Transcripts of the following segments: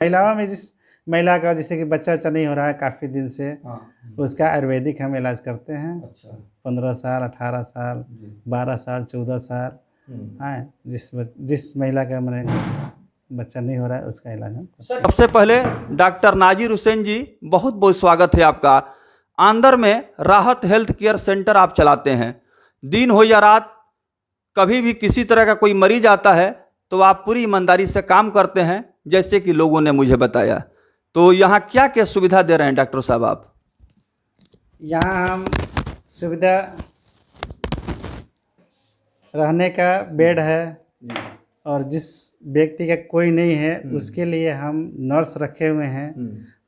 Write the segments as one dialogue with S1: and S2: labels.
S1: महिलाओं में जिस महिला का जैसे कि बच्चा नहीं हो रहा है काफ़ी दिन से,
S2: हाँ।
S1: उसका आयुर्वेदिक हम इलाज करते हैं।
S2: अच्छा।
S1: 15 साल, 18 साल,
S2: जी।
S1: 12 साल, 14 साल, हाँ, जिस महिला का मैंने बच्चा नहीं हो रहा है उसका इलाज हम करते हैं।
S2: सबसे पहले डॉक्टर नाजिर हुसैन जी, बहुत बहुत स्वागत है आपका। आंदर में राहत हेल्थ केयर सेंटर आप चलाते हैं। दिन हो या रात, कभी भी किसी तरह का कोई मरीज आता है तो आप पूरी ईमानदारी से काम करते हैं, जैसे कि लोगों ने मुझे बताया। तो यहाँ क्या क्या सुविधा दे रहे हैं डॉक्टर साहब आप?
S1: यहाँ हम सुविधा रहने का बेड है, और जिस व्यक्ति का कोई नहीं है उसके लिए हम नर्स रखे हुए हैं।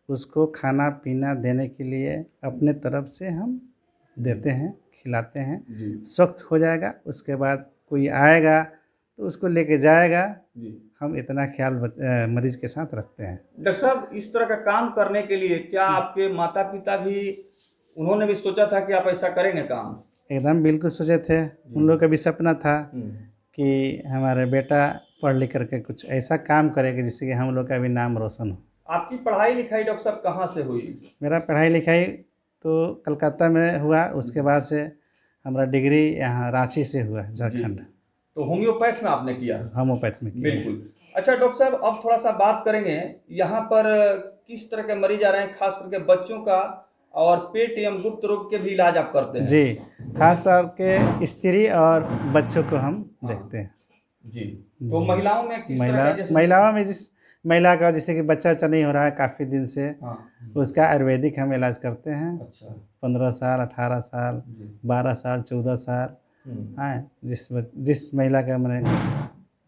S1: उसको खाना पीना देने के लिए अपने तरफ से हम देते हैं, खिलाते हैं। स्वस्थ हो जाएगा, उसके बाद कोई आएगा तो उसको लेके जाएगा। हम इतना ख्याल मरीज के साथ रखते हैं।
S2: डॉक्टर साहब, इस तरह का काम करने के लिए क्या आपके माता पिता भी, उन्होंने भी सोचा था कि आप ऐसा करेंगे काम?
S1: एकदम बिल्कुल सोचे थे। उन लोगों का भी सपना था कि हमारे बेटा पढ़ लिख करके कुछ ऐसा काम करेगा जिससे कि हम लोग का भी नाम रोशन हो।
S2: आपकी पढ़ाई लिखाई डॉक्टर साहब कहाँ से हुई?
S1: मेरा पढ़ाई लिखाई तो कलकत्ता में हुआ, उसके बाद से हमारा डिग्री यहाँ रांची से हुआ, झारखंड।
S2: तो होम्योपैथ में आपने किया?
S1: होम्योपैथ में किया।
S2: बिल्कुल। अच्छा डॉक्टर साहब, अब थोड़ा सा बात करेंगे यहाँ पर किस तरह के मरीज आ रहे हैं, खास करके बच्चों का और पेट एवं गुप्त रोग के भी इलाज आप करते हैं?
S1: जी, खास तौर के स्त्री और बच्चों को हम देखते हैं।
S2: जी। तो महिलाओं में किस तरह का?
S1: महिलाओं में जिस महिला का जैसे कि बच्चा नहीं हो रहा है काफ़ी दिन से, उसका आयुर्वेदिक हम इलाज करते हैं।
S2: अच्छा।
S1: 15 साल, 18 साल, 12 साल, 14 साल, हाँ, जिस महिला का मैंने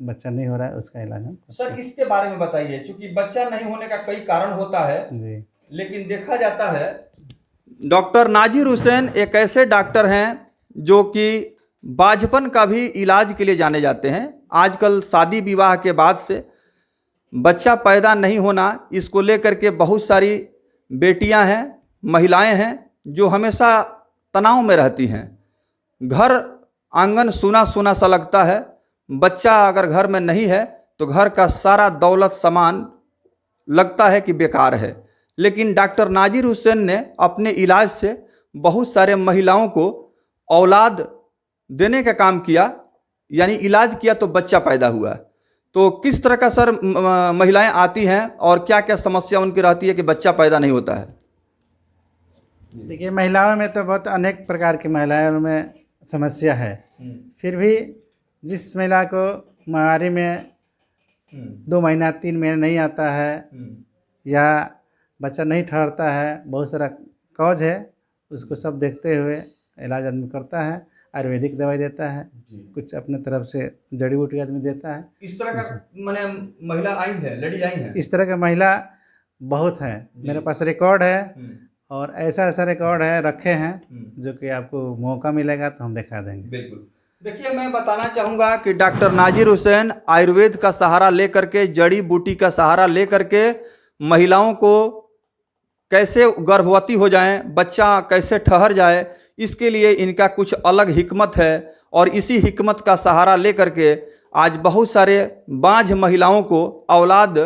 S1: बच्चा नहीं हो रहा है उसका इलाज हम करते हैं।
S2: सर, इसके बारे में बताइए, क्योंकि बच्चा नहीं होने का कई कारण होता है
S1: जी,
S2: लेकिन देखा जाता है डॉक्टर नाजिर हुसैन एक ऐसे डॉक्टर हैं जो कि बाझपन का भी इलाज के लिए जाने जाते हैं। आजकल शादी विवाह के बाद से बच्चा पैदा नहीं होना, इसको लेकर के बहुत सारी बेटियां हैं, महिलाएं हैं जो हमेशा तनाव में रहती हैं। घर आंगन सूना सूना सा लगता है। बच्चा अगर घर में नहीं है तो घर का सारा दौलत सामान लगता है कि बेकार है। लेकिन डॉक्टर नाजिर हुसैन ने अपने इलाज से बहुत सारे महिलाओं को औलाद देने का काम किया, यानी इलाज किया तो बच्चा पैदा हुआ। तो किस तरह का सर महिलाएं आती हैं और क्या क्या समस्या उनकी रहती है कि बच्चा पैदा नहीं होता है?
S1: देखिए, महिलाओं में तो बहुत अनेक प्रकार की महिलाओं में समस्या है। फिर भी जिस महिला को माहवारी में 2 महीना 3 महीने नहीं आता है या बच्चा नहीं ठहरता है, बहुत सारा कॉज है, उसको सब देखते हुए इलाज आदमी करता है। आयुर्वेदिक दवाई देता है, कुछ अपने तरफ से जड़ी बूटी आदमी देता है।
S2: इस तरह का माने महिला आई है, लेडीज आई हैं?
S1: इस तरह का महिला बहुत है, मेरे पास रिकॉर्ड है, और ऐसा रिकॉर्ड है, रखे हैं, जो कि आपको मौका मिलेगा तो हम दिखा देंगे।
S2: बिल्कुल। देखिए, मैं बताना चाहूँगा कि डॉक्टर नाजिर हुसैन आयुर्वेद का सहारा लेकर के, जड़ी बूटी का सहारा लेकर के महिलाओं को कैसे गर्भवती हो जाएं, बच्चा कैसे ठहर जाए, इसके लिए इनका कुछ अलग हिकमत है। और इसी हिकमत का सहारा लेकर के आज बहुत सारे बांझ महिलाओं को औलाद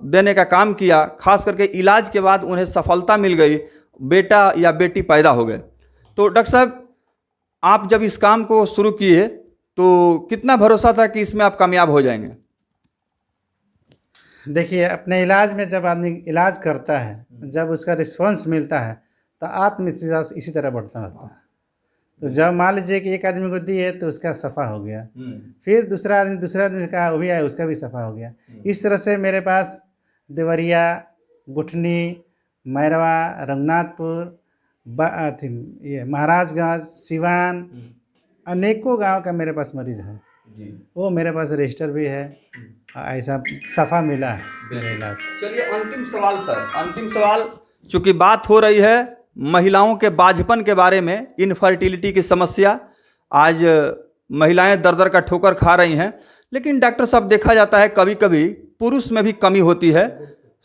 S2: देने का काम किया। खास करके इलाज के बाद उन्हें सफलता मिल गई, बेटा या बेटी पैदा हो गए। तो डॉक्टर साहब, आप जब इस काम को शुरू किए तो कितना भरोसा था कि इसमें आप कामयाब हो जाएंगे?
S1: देखिए, अपने इलाज में जब आदमी इलाज करता है, जब उसका रिस्पांस मिलता है तो आत्मविश्वास इसी तरह बढ़ता रहता है। तो जब मान लीजिए कि एक आदमी को दिए तो उसका सफ़ा हो गया, फिर दूसरा आदमी का वो भी आया, उसका भी सफ़ा हो गया। इस तरह से मेरे पास देवरिया, गुठनी, मैरवा, रघुनाथपुर, ये महाराजगंज, सिवान, अनेकों गांव का मेरे पास मरीज है। वो मेरे पास रजिस्टर भी है, ऐसा सफ़ा मिला है मेरे इलाज।
S2: चलिए, अंतिम सवाल सर, अंतिम सवाल। चूँकि बात हो रही है महिलाओं के बाझपन के बारे में, इनफर्टिलिटी की समस्या, आज महिलाएं दर दर का ठोकर खा रही हैं। लेकिन डॉक्टर साहब, देखा जाता है कभी कभी पुरुष में भी कमी होती है,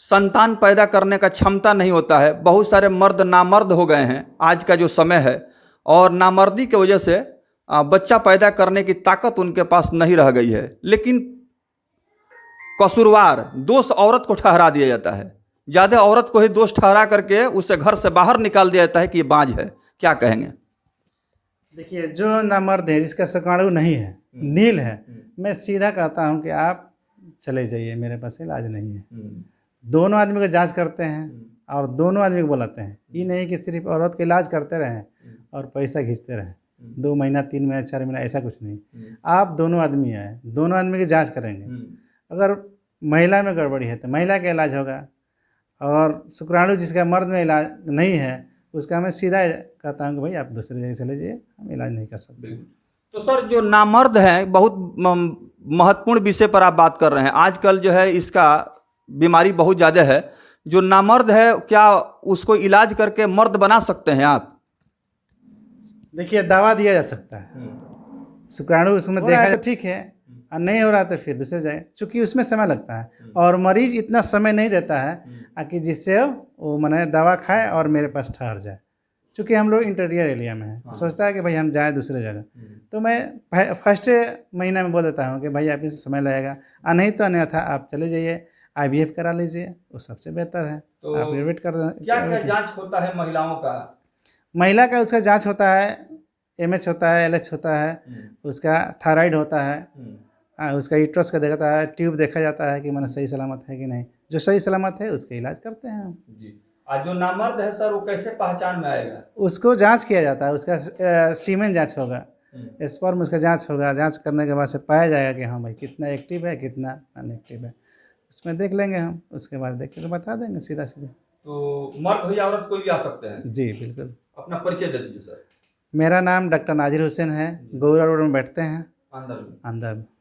S2: संतान पैदा करने का क्षमता नहीं होता है। बहुत सारे मर्द नामर्द हो गए हैं आज का जो समय है, और नामर्दी की वजह से बच्चा पैदा करने की ताकत उनके पास नहीं रह गई है। लेकिन कसूरवार, दोष औरत को ठहरा दिया जाता है। ज़्यादा औरत को ही दोष ठहरा करके उसे घर से बाहर निकाल दिया जाता है कि ये बांझ है। क्या कहेंगे?
S1: देखिए, जो नामर्द है, जिसका शुक्राणु नहीं है, नील है, मैं सीधा कहता हूँ कि आप चले जाइए, मेरे पास इलाज नहीं है। दोनों आदमी को जांच करते हैं और दोनों आदमी को बुलाते हैं। ये नहीं कि सिर्फ औरत का इलाज करते रहें और पैसा खींचते रहें, 2 महीना 3 महीना 4 महीना, ऐसा कुछ नहीं। आप दोनों आदमी आए, दोनों आदमी की जांच करेंगे। अगर महिला में गड़बड़ी है तो महिला का इलाज होगा, और शुक्राणु जिसका मर्द में इलाज नहीं है उसका मैं सीधा कहता हूँ कि भाई आप दूसरी जगह चले जाइए, हम इलाज नहीं कर सकते।
S2: तो सर, जो नामर्द है, बहुत महत्वपूर्ण विषय पर आप बात कर रहे हैं। आजकल जो है इसका बीमारी बहुत ज़्यादा है। जो नामर्द है, क्या उसको इलाज करके मर्द बना सकते हैं आप?
S1: देखिए, दवा दिया जा सकता है, शुक्राणु उसमें देखा तो ठीक है, और नहीं हो रहा तो फिर दूसरे जगह, चूँकि उसमें समय लगता है और मरीज इतना समय नहीं देता है कि जिससे वो मैंने दवा खाए और मेरे पास ठहर जाए। चूँकि हम लोग इंटीरियर एरिया में हैं, सोचता है कि भाई हम जाएँ दूसरे जगह, तो मैं फर्स्ट महीना में बोल देता हूँ कि भाई आप इसे समय लगेगा, और नहीं तो अन्यथा आप चले जाइए, IVF करा लीजिए, वो सबसे बेहतर है।
S2: तो
S1: आप वेट कर दें।
S2: क्या क्या जांच होता है महिलाओं का?
S1: महिला का उसका जांच होता है, MH होता है, LH होता है, उसका थायराइड होता है, उसका यूट्रस का देखता है, ट्यूब देखा जाता है कि मैंने सही सलामत है कि नहीं। जो सही सलामत है उसका इलाज करते हैं हम
S2: जी। आज जो नामर्द है सर, वो कैसे पहचान में आएगा?
S1: उसको जांच किया जाता है, उसका सीमेन जांच होगा, स्पर्म उसका जांच होगा। जांच करने के बाद से पाया जाएगा कि हाँ भाई कितना एक्टिव है, कितना अनएक्टिव है, उसमें देख लेंगे हम। उसके बाद देख के तो बता देंगे सीधा सीधा।
S2: तो मर्द हो या औरत कोई भी आ सकते हैं?
S1: जी बिल्कुल।
S2: अपना परिचय दे दीजिए सर।
S1: मेरा नाम डॉक्टर नाजिर हुसैन है, गौरा रोड में बैठते हैं
S2: अंदर में।
S1: अंदर में।